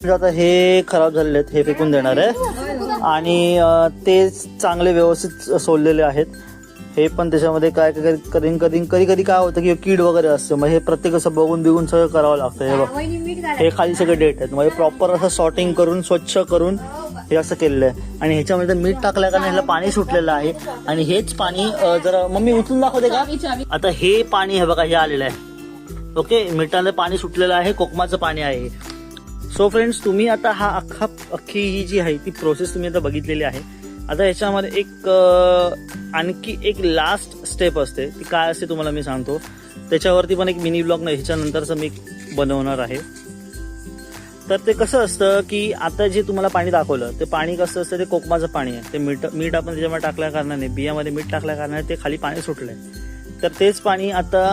आता हे खराब झालेले आहेत, हे फेकून देणार आहे आणि ते चांगले व्यवस्थित सोललेले आहेत. हे पण त्याच्यामध्ये काय कधी कधी काय होतं की कीड वगैरे असते, मग हे प्रत्येक असं बघून बिघून सगळं करावं लागतं. हे बघ, हे खाली सगळे डेट आहेत, म्हणजे प्रॉपर असं सॉर्टिंग करून स्वच्छ करून हे असं केलेलं आहे. आणि ह्याच्यामध्ये मीठ टाकल्या कारण ह्याला पाणी सुटलेलं आहे आणि हेच पाणी जरा मम्मी उचलून दाखवते का. आता हे पाणी हे बघा हे आलेलं आहे. ओके, मिठाने पाणी सुटलेलं आहे, कोकमाचं पाणी आहे. सो फ्रेंड्स, तुम्ही आता हा अख्खी ही जी आहे ती प्रोसेस तुम्ही आता बघितलेली आहे. आता ह्याच्यामध्ये एक आणखी एक लास्ट स्टेप असते, ती काय असते तुम्हाला मी सांगतो. त्याच्यावरती पण एक मिनी ब्लॉग नाही ह्याच्यानंतरचं मी बनवणार आहे. तर ते कसं असतं की आता जे तुम्हाला पाणी दाखवलं ते पाणी कसं असतं, ते कोकमाचं पाणी आहे. ते मीठ आपण त्याच्यामध्ये टाकल्या कारणाने, बियामध्ये मीठ टाकल्या कारणाने ते खाली पाणी सुटलंय. तर तेच पाणी आता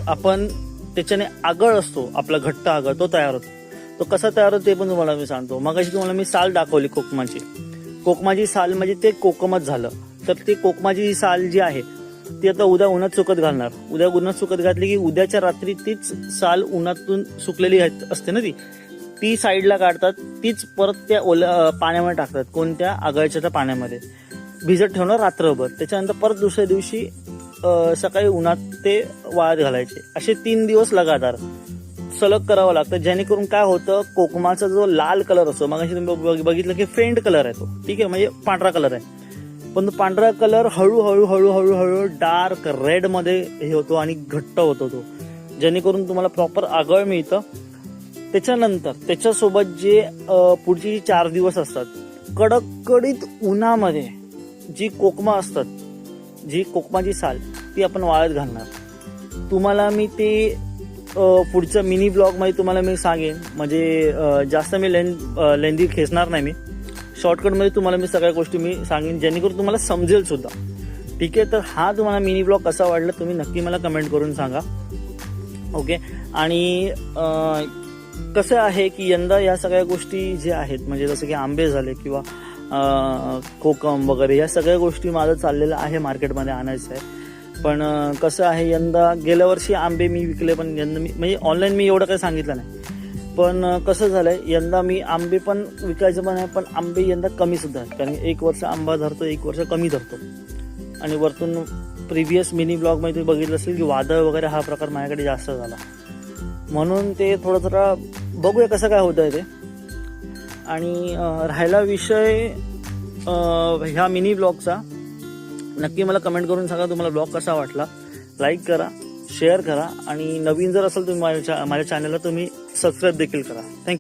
आपण त्याच्याने आगळ असतो आपला घट्ट आगळ, तो तयार होतो. तो कसा तयार होतो ते पण तुम्हाला मी सांगतो. मगाशी तुम्हाला मी साल दाखवली कोकमाची साल, म्हणजे ते कोकमच झालं. तर ते कोकमाची साल जी आहे ती आता उद्या उन्हात सुकत घालणार. उद्या उन्हात सुकत घातली की उद्याच्या रात्री तीच साल उन्हातून सुकलेली असते ना, ती साईडला काढतात, तीच परत त्या ओल्या पाण्यामध्ये टाकतात. कोणत्या आगळच्या त्या पाण्यामध्ये भिजत ठेवणार रात्रभर. त्याच्यानंतर परत दुसऱ्या दिवशी सकाळी उन्हात ते वाळत घालायचे. असे 3 दिवस लगातार सलग करावं लागतं. जेणेकरून काय होतं, कोकमाचा जो लाल कलर असतो, मगाशी तुम्ही बघितलं की फेंट कलर आहे तो, ठीक आहे, म्हणजे पांढरा कलर आहे. पण तो पांढरा कलर हळूहळू डार्क रेड मध्ये हे होतो आणि घट्ट होतो तो, जेणेकरून तुम्हाला प्रॉपर आगळ मिळतं. त्याच्यानंतर त्याच्यासोबत जे पुढचे 4 दिवस असतात कडकडीत उन्हामध्ये जी कोकमा असतात, जी कोकमाची साल, ती आपण वाळत घालणार. तुम्हाला मी ते पुढच्या मिनी ब्लॉग मध्ये तुम्हाला मी सांगेन. म्हणजे जास्त मी लेंदी खेचणार नाही, मी शॉर्टकटमध्ये तुम्हाला मी सगळ्या गोष्टी मी सांगेन, जेणेकरून तुम्हाला समजेल सुद्धा. ठीक आहे, तर हा तुम्हाला मिनी ब्लॉग कसा वाटला तुम्ही नक्की मला कमेंट करून सांगा. ओके, आणि कसं आहे की यंदा या सगळ्या गोष्टी ज्या आहेत, म्हणजे जसं की आंबे झाले किंवा कोकम वगैरे, या सगळ्या गोष्टी माझं चाललेलं आहे मार्केटमध्ये आणायचं आहे. पण कसं आहे, यंदा गेल्या वर्षी आंबे मी विकले, पण यंदा मी म्हणजे ऑनलाईन मी एवढं काही सांगितलं नाही. पण कसं झालंय, यंदा मी आंबे पण विकायचं पण आहे, पण आंबे यंदा कमी सुद्धा आहेत. कारण 1 वर्ष आंबा धरतो, 1 वर्ष कमी धरतो. आणि वरतून प्रिव्हियस मिनी ब्लॉग मध्ये तुम्ही बघितलं असेल की वादळ वगैरे हा प्रकार माझ्याकडे जास्त झाला, म्हणून ते थोडं बघूया कसं काय होतंय ते. आणि राहिला विषय ह्या मिनी ब्लॉगचा, नक्की मला कमेंट करून सांगा तुम्हाला ब्लॉग कसा वाटला. लाईक करा, शेअर करा, आणि नवीन जर असेल तुम्ही माझ्या चॅनलला तुम्ही सबस्क्राईब देखील करा. थँक्यू.